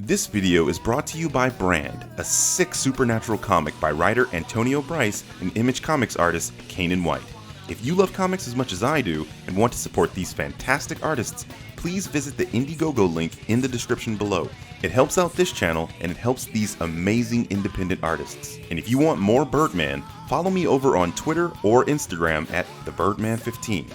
This video is brought to you by Brand, a sick supernatural comic by writer Antonio Bryce and Image Comics artist Kanan White. If you love comics as much as I do and want to support these fantastic artists, please visit the Indiegogo link in the description below. It helps out this channel and it helps these amazing independent artists. And if you want more Birdman, follow me over on Twitter or Instagram at TheBirdman15.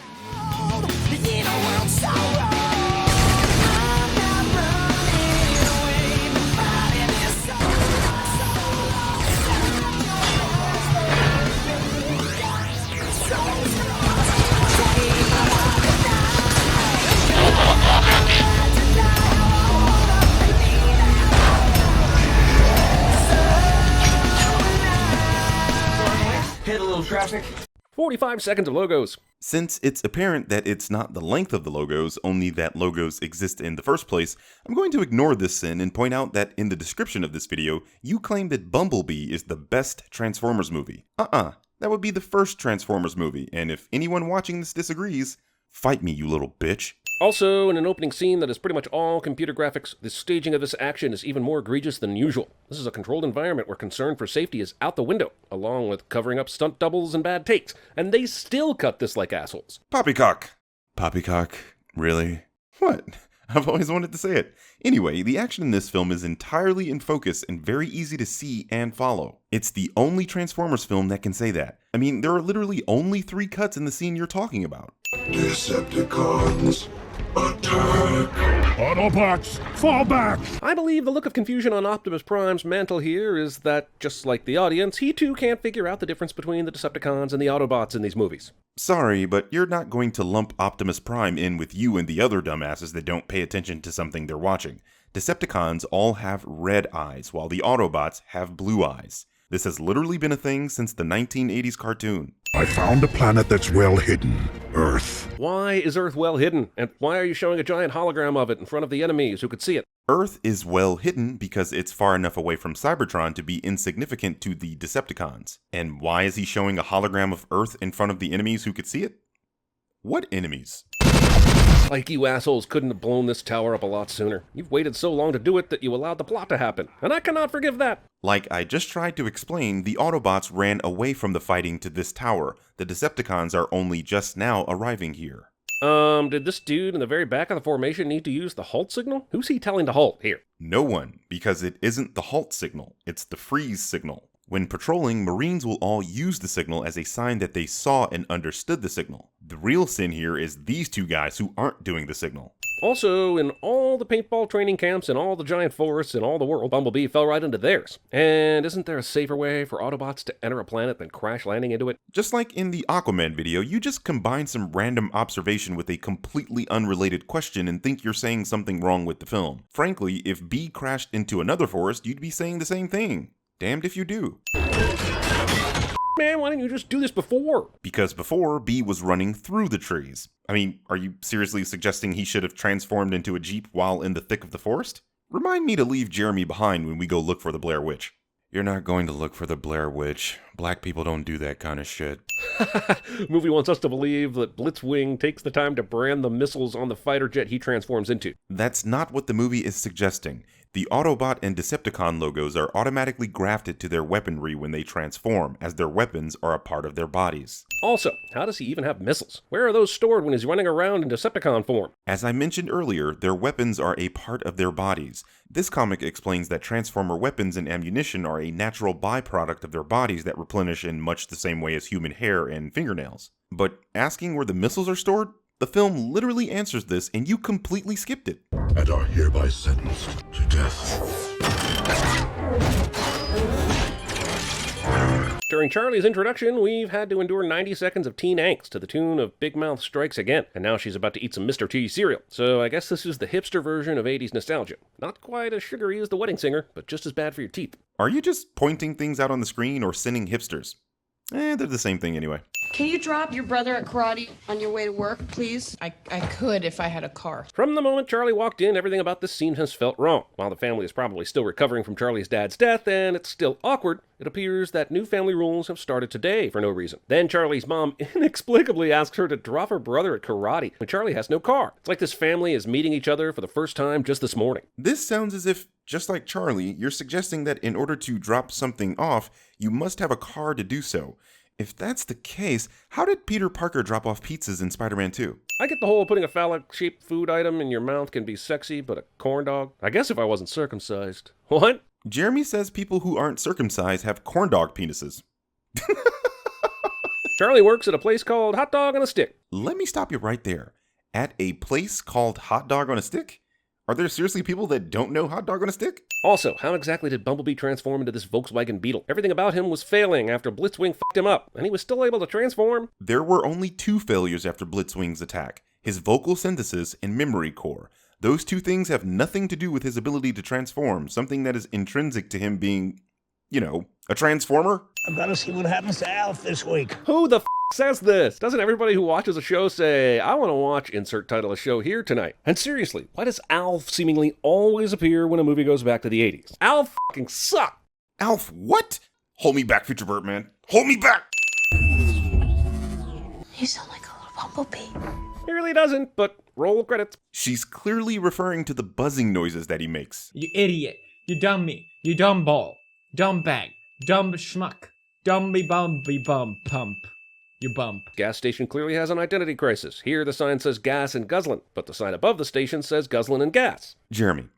Hit a little traffic. 45 seconds of logos. Since it's apparent that it's not the length of the logos, only that logos exist in the first place, I'm going to ignore this sin and point out that in the description of this video, you claim that Bumblebee is the best Transformers movie. That would be the first Transformers movie, and if anyone watching this disagrees, fight me, you little bitch. Also, in an opening scene that is pretty much all computer graphics, the staging of this action is even more egregious than usual. This is a controlled environment where concern for safety is out the window, along with covering up stunt doubles and bad takes, and they still cut this like assholes. Poppycock. Poppycock? Really? What? I've always wanted to say it. Anyway, the action in this film is entirely in focus and very easy to see and follow. It's the only Transformers film that can say that. I mean, there are literally only 3 cuts in the scene you're talking about. Decepticons, attack! Autobots, fall back! I believe the look of confusion on Optimus Prime's mantle here is that, just like the audience, he too can't figure out the difference between the Decepticons and the Autobots in these movies. Sorry, but you're not going to lump Optimus Prime in with you and the other dumbasses that don't pay attention to something they're watching. Decepticons all have red eyes, while the Autobots have blue eyes. This has literally been a thing since the 1980s cartoon. I found a planet that's well hidden. Earth. Why is Earth well hidden? And why are you showing a giant hologram of it in front of the enemies who could see it? Earth is well hidden because it's far enough away from Cybertron to be insignificant to the Decepticons. And why is he showing a hologram of Earth in front of the enemies who could see it? What enemies? Like you assholes couldn't have blown this tower up a lot sooner. You've waited so long to do it that you allowed the plot to happen, and I cannot forgive that. Like I just tried to explain, the Autobots ran away from the fighting to this tower. The Decepticons are only just now arriving here. Did this dude in the very back of the formation need to use the halt signal? Who's he telling to halt here? No one, because it isn't the halt signal, it's the freeze signal. When patrolling, Marines will all use the signal as a sign that they saw and understood the signal. The real sin here is these 2 guys who aren't doing the signal. Also, in all the paintball training camps and all the giant forests in all the world, Bumblebee fell right into theirs. And isn't there a safer way for Autobots to enter a planet than crash landing into it? Just like in the Aquaman video, you just combine some random observation with a completely unrelated question and think you're saying something wrong with the film. Frankly, if B crashed into another forest, you'd be saying the same thing. Damned if you do. Man, why didn't you just do this before? Because before, B was running through the trees. I mean, are you seriously suggesting he should have transformed into a Jeep while in the thick of the forest? Remind me to leave Jeremy behind when we go look for the Blair Witch. You're not going to look for the Blair Witch. Black people don't do that kind of shit. Movie wants us to believe that Blitzwing takes the time to brand the missiles on the fighter jet he transforms into. That's not what the movie is suggesting. The Autobot and Decepticon logos are automatically grafted to their weaponry when they transform, as their weapons are a part of their bodies. Also, how does he even have missiles? Where are those stored when he's running around in Decepticon form? As I mentioned earlier, their weapons are a part of their bodies. This comic explains that Transformer weapons and ammunition are a natural byproduct of their bodies that replenish in much the same way as human hair and fingernails. But asking where the missiles are stored? The film literally answers this and you completely skipped it. And are hereby sentenced to death. During Charlie's introduction, we've had to endure 90 seconds of teen angst to the tune of Big Mouth Strikes Again, and now she's about to eat some Mr. T cereal. So I guess this is the hipster version of 80s nostalgia. Not quite as sugary as The Wedding Singer, but just as bad for your teeth. Are you just pointing things out on the screen or sinning hipsters? They're the same thing anyway. Can you drop your brother at karate on your way to work, please? I could if I had a car. From the moment Charlie walked in, everything about this scene has felt wrong. While the family is probably still recovering from Charlie's dad's death and it's still awkward, it appears that new family rules have started today for no reason. Then Charlie's mom inexplicably asks her to drop her brother at karate when Charlie has no car. It's like this family is meeting each other for the first time just this morning. This sounds as if, just like Charlie, you're suggesting that in order to drop something off, you must have a car to do so. If that's the case, how did Peter Parker drop off pizzas in Spider-Man 2? I get the whole putting a phallic-shaped food item in your mouth can be sexy, but a corn dog? I guess if I wasn't circumcised. What? Jeremy says people who aren't circumcised have corn dog penises. Charlie works at a place called Hot Dog on a Stick. Let me stop you right there. At a place called Hot Dog on a Stick? Are there seriously people that don't know Hot Dog on a Stick? Also, how exactly did Bumblebee transform into this Volkswagen Beetle? Everything about him was failing after Blitzwing fucked him up, and he was still able to transform. There were only 2 failures after Blitzwing's attack. His vocal synthesis and memory core. Those 2 things have nothing to do with his ability to transform, something that is intrinsic to him being, a transformer. I've got to see what happens to Alf this week. Who the says this? Doesn't everybody who watches a show say, I want to watch insert title of show here tonight? And seriously, why does Alf seemingly always appear when a movie goes back to the 80s? Alf fucking suck! Alf, what? Hold me back, Future Birdman. Hold me back! You sound like a little bumblebee. He really doesn't, but roll credits. She's clearly referring to the buzzing noises that he makes. You idiot. You dummy. You dumb ball. Dumb bag. Dumb schmuck. Dumby bumby bum pump. You bump. Gas station clearly has an identity crisis. Here the sign says gas and guzzlin', but the sign above the station says guzzlin' and gas. Jeremy,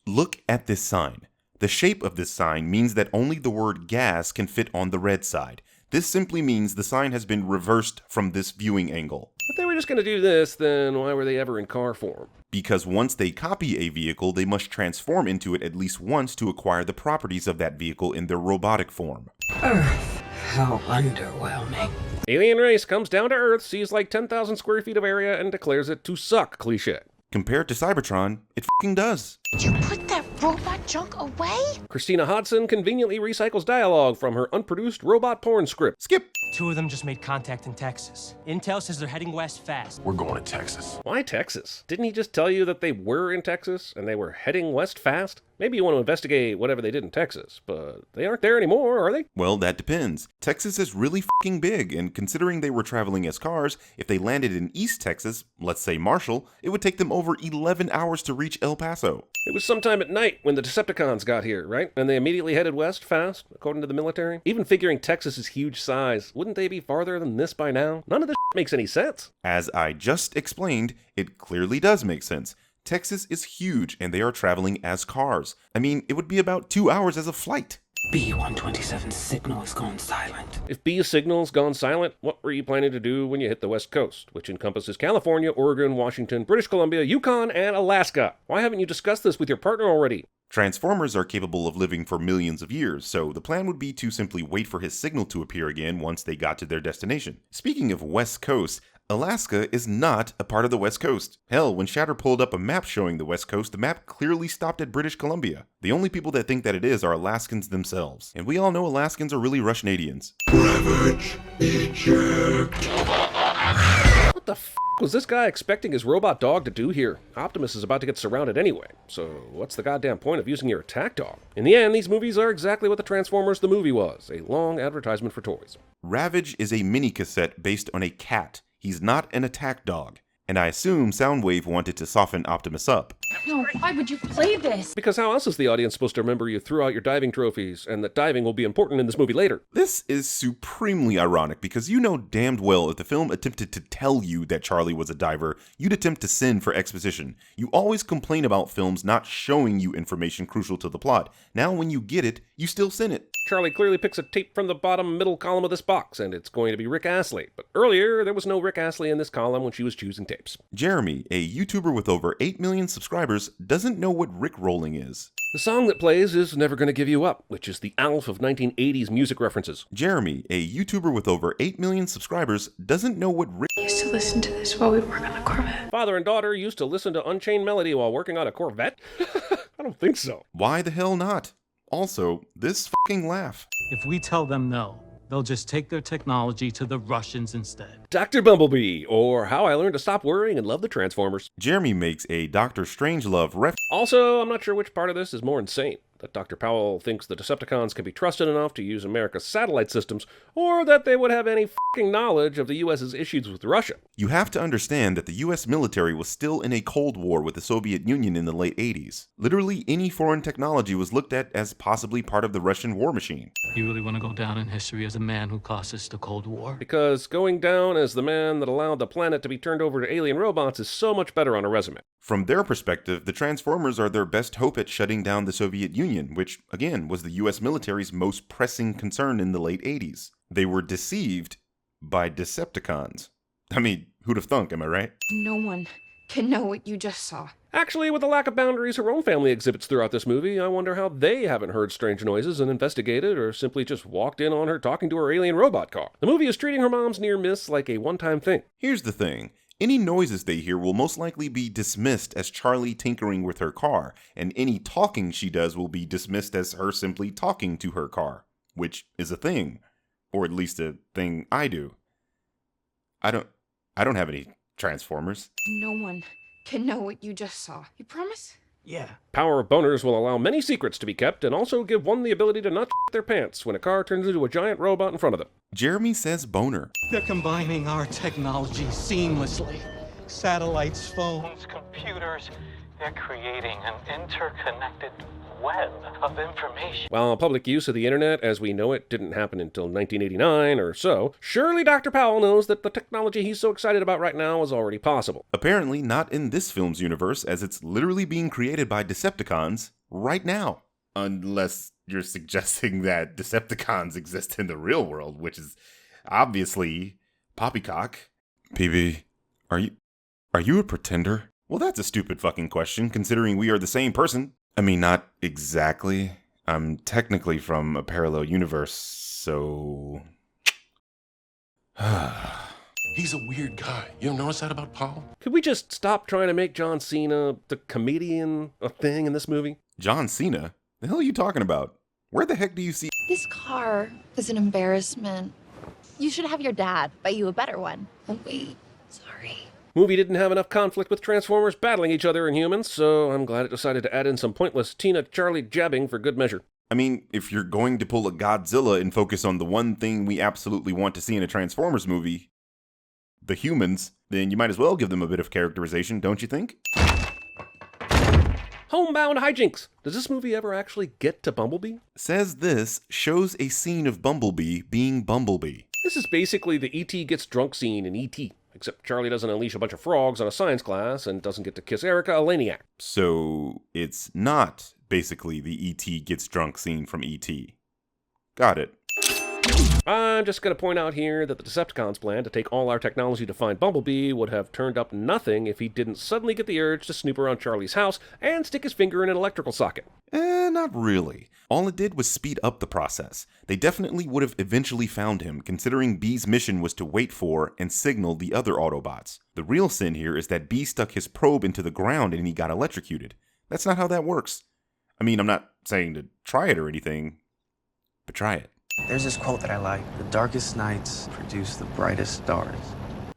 look at this sign. The shape of this sign means that only the word gas can fit on the red side. This simply means the sign has been reversed from this viewing angle. If they were just going to do this, then why were they ever in car form? Because once they copy a vehicle, they must transform into it at least once to acquire the properties of that vehicle in their robotic form. How underwhelming. Alien race comes down to Earth, sees like 10,000 square feet of area, and declares it to suck, cliché. Compared to Cybertron, it f***ing does. Did you put that robot junk away? Christina Hodson conveniently recycles dialogue from her unproduced robot porn script. Skip. 2 of them just made contact in Texas. Intel says they're heading west fast. We're going to Texas. Why Texas? Didn't he just tell you that they were in Texas and they were heading west fast? Maybe you want to investigate whatever they did in Texas, but they aren't there anymore, are they? Well, that depends. Texas is really f***ing big, and considering they were traveling as cars, if they landed in East Texas, let's say Marshall, it would take them over 11 hours to reach El Paso. It was sometime at night when the Decepticons got here, right? And they immediately headed west fast, according to the military? Even figuring Texas's huge size, wouldn't they be farther than this by now? None of this makes any sense. As I just explained, it clearly does make sense. Texas is huge, and they are traveling as cars. I mean, it would be about 2 hours as a flight. B-127's signal has gone silent. If B's signal's gone silent, what were you planning to do when you hit the West Coast, which encompasses California, Oregon, Washington, British Columbia, Yukon, and Alaska? Why haven't you discussed this with your partner already? Transformers are capable of living for millions of years, so the plan would be to simply wait for his signal to appear again once they got to their destination. Speaking of West Coast, Alaska is not a part of the West Coast. Hell, when Shatter pulled up a map showing the West Coast, the map clearly stopped at British Columbia. The only people that think that it is are Alaskans themselves. And we all know Alaskans are really Russianadians. Ravage. Eject. What the f*** was this guy expecting his robot dog to do here? Optimus is about to get surrounded anyway, so what's the goddamn point of using your attack dog? In the end, these movies are exactly what the Transformers the movie was, a long advertisement for toys. Ravage is a mini cassette based on a cat. He's not an attack dog. And I assume Soundwave wanted to soften Optimus up. No, why would you play this? Because how else is the audience supposed to remember you threw out your diving trophies, and that diving will be important in this movie later? This is supremely ironic because you know damned well if the film attempted to tell you that Charlie was a diver, you'd attempt to sin for exposition. You always complain about films not showing you information crucial to the plot. Now when you get it, you still sin it. Charlie clearly picks a tape from the bottom middle column of this box, and it's going to be Rick Astley. But earlier, there was no Rick Astley in this column when she was choosing tapes. Jeremy, a YouTuber with over 8 million subscribers, doesn't know what Rickrolling is. The song that plays is Never Gonna Give You Up, which is the ALF of 1980s music references. Jeremy, a YouTuber with over 8 million subscribers, doesn't know what I used to listen to this while we work on the Corvette. Father and daughter used to listen to Unchained Melody while working on a Corvette? I don't think so. Why the hell not? Also, this fucking laugh. If we tell them no, They'll just take their technology to the Russians instead. Dr. Bumblebee, or How I Learned to Stop Worrying and Love the Transformers. Jeremy makes a Dr. Strangelove ref. Also, I'm not sure which part of this is more insane. That Dr. Powell thinks the Decepticons can be trusted enough to use America's satellite systems, or that they would have any fucking knowledge of the US's issues with Russia. You have to understand that the US military was still in a Cold War with the Soviet Union in the late 80s. Literally any foreign technology was looked at as possibly part of the Russian war machine. You really want to go down in history as a man who caused us the Cold War? Because going down as the man that allowed the planet to be turned over to alien robots is so much better on a resume. From their perspective, the Transformers are their best hope at shutting down the Soviet Union, which, again, was the US military's most pressing concern in the late 80s. They were deceived by Decepticons. I mean, who'd have thunk, am I right? No one can know what you just saw. Actually, with the lack of boundaries her own family exhibits throughout this movie, I wonder how they haven't heard strange noises and investigated, or simply just walked in on her talking to her alien robot car. The movie is treating her mom's near miss like a one-time thing. Here's the thing. Any noises they hear will most likely be dismissed as Charlie tinkering with her car, and any talking she does will be dismissed as her simply talking to her car, which is a thing. Or at least a thing I do. I don't have any Transformers. No one can know what you just saw. You promise? Yeah. Power of boners will allow many secrets to be kept, and also give one the ability to not their pants when a car turns into a giant robot in front of them. Jeremy says boner. They're combining our technology seamlessly. Satellites, phones, computers. They're creating an interconnected web of information. While public use of the internet as we know it didn't happen until 1989 or so, surely Dr. Powell knows that the technology he's so excited about right now is already possible. Apparently not in this film's universe, as it's literally being created by Decepticons right now. Unless you're suggesting that Decepticons exist in the real world, which is obviously poppycock. PB, are you a pretender? Well, that's a stupid fucking question, considering we are the same person. I mean, not exactly. I'm technically from a parallel universe, so... He's a weird guy. You don't notice that about Paul? Could we just stop trying to make John Cena, the comedian, a thing in this movie? John Cena? The hell are you talking about? Where the heck do you see... This car is an embarrassment. You should have your dad buy you a better one. Oh, wait. Sorry. Movie didn't have enough conflict with Transformers battling each other and humans, so I'm glad it decided to add in some pointless Tina-Charlie jabbing for good measure. I mean, if you're going to pull a Godzilla and focus on the one thing we absolutely want to see in a Transformers movie, the humans, then you might as well give them a bit of characterization, don't you think? Homebound hijinks! Does this movie ever actually get to Bumblebee? Says this shows a scene of Bumblebee being Bumblebee. This is basically the E.T. gets drunk scene in E.T., except Charlie doesn't unleash a bunch of frogs on a science class and doesn't get to kiss Erica, a laniac. So it's not basically the E.T. gets drunk scene from E.T. Got it. I'm just going to point out here that the Decepticons' plan to take all our technology to find Bumblebee would have turned up nothing if he didn't suddenly get the urge to snoop around Charlie's house and stick his finger in an electrical socket. Not really. All it did was speed up the process. They definitely would have eventually found him, considering Bee's mission was to wait for and signal the other Autobots. The real sin here is that Bee stuck his probe into the ground and he got electrocuted. That's not how that works. I mean, I'm not saying to try it or anything, but try it. There's this quote that I like. The darkest nights produce the brightest stars.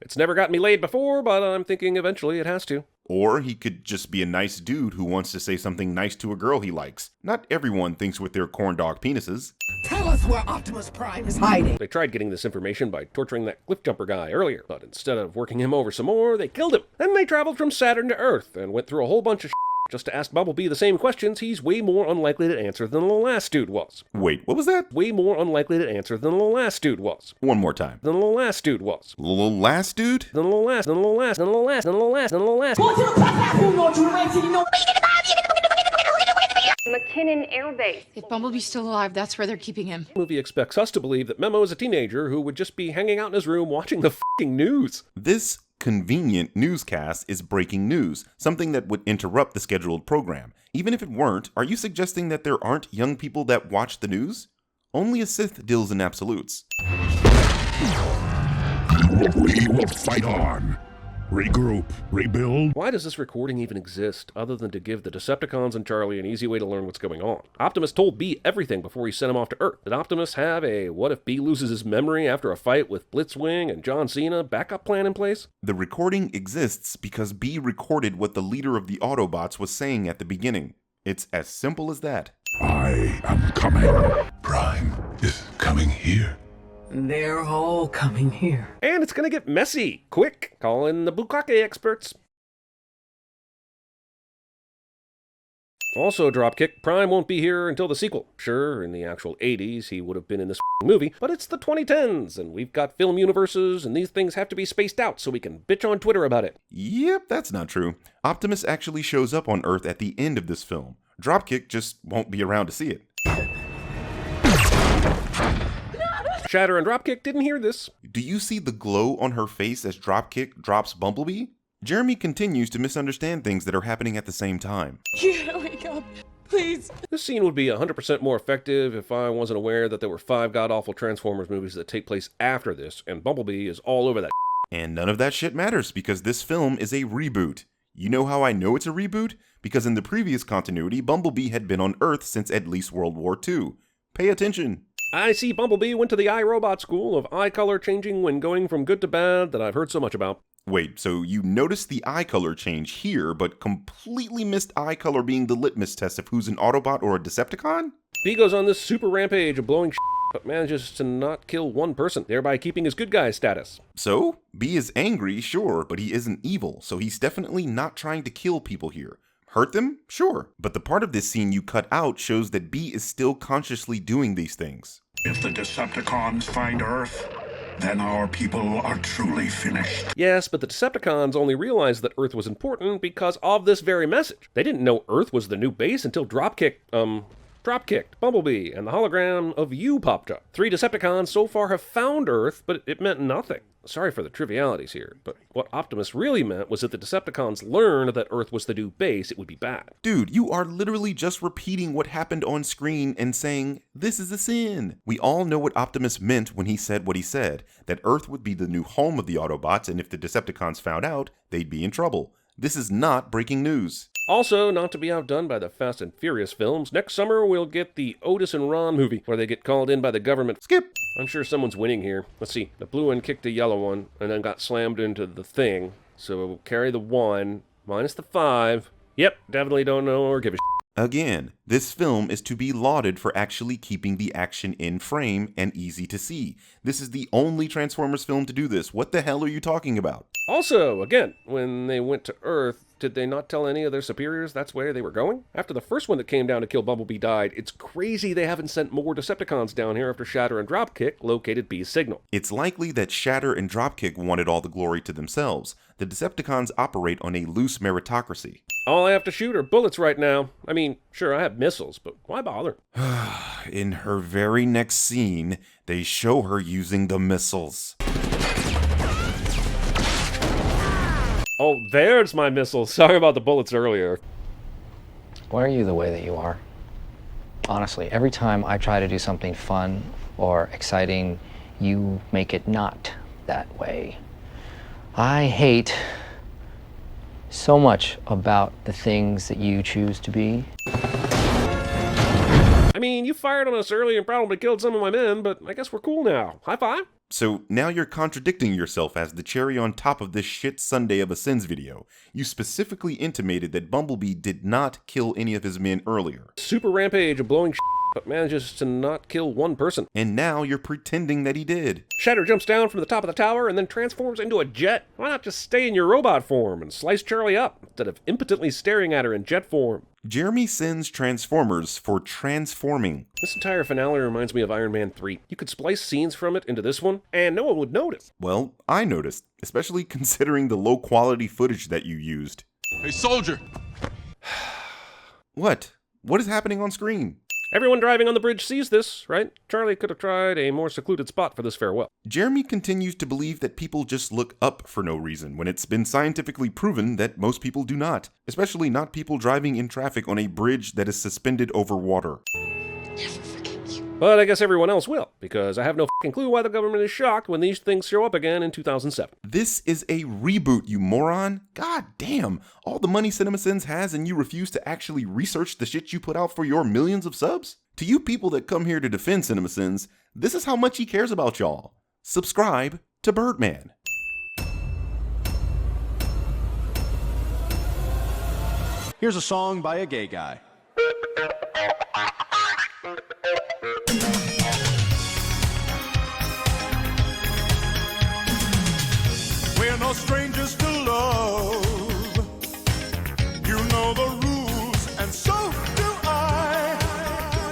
It's never gotten me laid before, but I'm thinking eventually it has to. Or he could just be a nice dude who wants to say something nice to a girl he likes. Not everyone thinks with their corndog penises. Tell us where Optimus Prime is hiding. They tried getting this information by torturing that cliff jumper guy earlier, but instead of working him over some more, they killed him. Then they traveled from Saturn to Earth and went through a whole bunch of just to ask Bumblebee the same questions he's way more unlikely to answer than the last dude was. Wait, what was that? Way more unlikely to answer than the last dude was. One more time. Than the last dude was. Last dude? Than the last, than the last, than the last, than the last, than the last. McKinnon Air Base. If Bumblebee's still alive, that's where they're keeping him. The movie expects us to believe that Memo is a teenager who would just be hanging out in his room watching the f***ing news. This convenient newscast is breaking news, something that would interrupt the scheduled program. Even if it weren't, are you suggesting that there aren't young people that watch the news? Only a Sith deals in absolutes. We will fight on. Regroup. Rebuild. Why does this recording even exist, other than to give the Decepticons and Charlie an easy way to learn what's going on? Optimus told B everything before he sent him off to Earth. Did Optimus have a what if B loses his memory after a fight with Blitzwing and John Cena backup plan in place? The recording exists because B recorded what the leader of the Autobots was saying at the beginning. It's as simple as that. I am coming. Prime is coming here. They're all coming here. And it's gonna get messy. Quick, call in the Bukkake experts. Also, Dropkick, Prime won't be here until the sequel. Sure, in the actual 80s, he would have been in this movie, but it's the 2010s, and we've got film universes, and these things have to be spaced out so we can bitch on Twitter about it. Yep, that's not true. Optimus actually shows up on Earth at the end of this film. Dropkick just won't be around to see it. Shatter and Dropkick didn't hear this. Do you see the glow on her face as Dropkick drops Bumblebee? Jeremy continues to misunderstand things that are happening at the same time. You gotta wake up. Please. This scene would be 100% more effective if I wasn't aware that there were 5 god-awful Transformers movies that take place after this, and Bumblebee is all over that. And none of that shit matters because this film is a reboot. You know how I know it's a reboot? Because in the previous continuity, Bumblebee had been on Earth since at least World War II. Pay attention. I see Bumblebee went to the iRobot school of eye color changing when going from good to bad that I've heard so much about. Wait, so you noticed the eye color change here, but completely missed eye color being the litmus test of who's an Autobot or a Decepticon? B goes on this super rampage of blowing but manages to not kill one person, thereby keeping his good guy status. So, B is angry, sure, but he isn't evil, so he's definitely not trying to kill people here. Hurt them? Sure. But the part of this scene you cut out shows that B is still consciously doing these things. If the Decepticons find Earth, then our people are truly finished. Yes, but the Decepticons only realized that Earth was important because of this very message. They didn't know Earth was the new base until Dropkicked Bumblebee, and the hologram of you popped up. 3 Decepticons so far have found Earth, but it meant nothing. Sorry for the trivialities here, but what Optimus really meant was that the Decepticons learned that Earth was the new base, it would be bad. Dude, you are literally just repeating what happened on screen and saying, this is a sin. We all know what Optimus meant when he said what he said, that Earth would be the new home of the Autobots, and if the Decepticons found out, they'd be in trouble. This is not breaking news. Also, not to be outdone by the Fast and Furious films, next summer we'll get the Otis and Ron movie, where they get called in by the government. Skip! I'm sure someone's winning here. Let's see, the blue one kicked the yellow one, and then got slammed into the thing. So we'll carry the 1, minus the 5. Yep, definitely don't know or give a Again, this film is to be lauded for actually keeping the action in frame and easy to see. This is the only Transformers film to do this. What the hell are you talking about? Also, again, when they went to Earth, did they not tell any of their superiors that's where they were going? After the first one that came down to kill Bumblebee died, it's crazy they haven't sent more Decepticons down here after Shatter and Dropkick located B's signal. It's likely that Shatter and Dropkick wanted all the glory to themselves. The Decepticons operate on a loose meritocracy. All I have to shoot are bullets right now. I mean, sure, I have missiles, but why bother? In her very next scene, they show her using the missiles. Oh, there's my missiles. Sorry about the bullets earlier. Why are you the way that you are? Honestly, every time I try to do something fun or exciting, you make it not that way. I hate so much about the things that you choose to be. I mean, you fired on us early and probably killed some of my men, but I guess we're cool now. High five? So now you're contradicting yourself as the cherry on top of this shit Sunday of a Sins video. You specifically intimated that Bumblebee did not kill any of his men earlier. Super rampage of blowing but manages to not kill one person. And now you're pretending that he did. Shatter jumps down from the top of the tower and then transforms into a jet. Why not just stay in your robot form and slice Charlie up instead of impotently staring at her in jet form? Jeremy sends Transformers for transforming. This entire finale reminds me of Iron Man 3. You could splice scenes from it into this one, and no one would notice. Well, I noticed, especially considering the low quality footage that you used. Hey, soldier! What? What is happening on screen? Everyone driving on the bridge sees this, right? Charlie could have tried a more secluded spot for this farewell. Jeremy continues to believe that people just look up for no reason, when it's been scientifically proven that most people do not. Especially not people driving in traffic on a bridge that is suspended over water. Never forget you. But I guess everyone else will, because I have no fucking clue why the government is shocked when these things show up again in 2007. This is a reboot, you moron. God damn, all the money CinemaSins has and you refuse to actually research the shit you put out for your millions of subs? To you people that come here to defend CinemaSins, this is how much he cares about y'all. Subscribe to Birdman. Here's a song by a gay guy. We're no strangers to love. You know the rules, and so do I.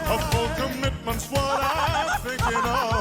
A full commitment's what I'm thinking of.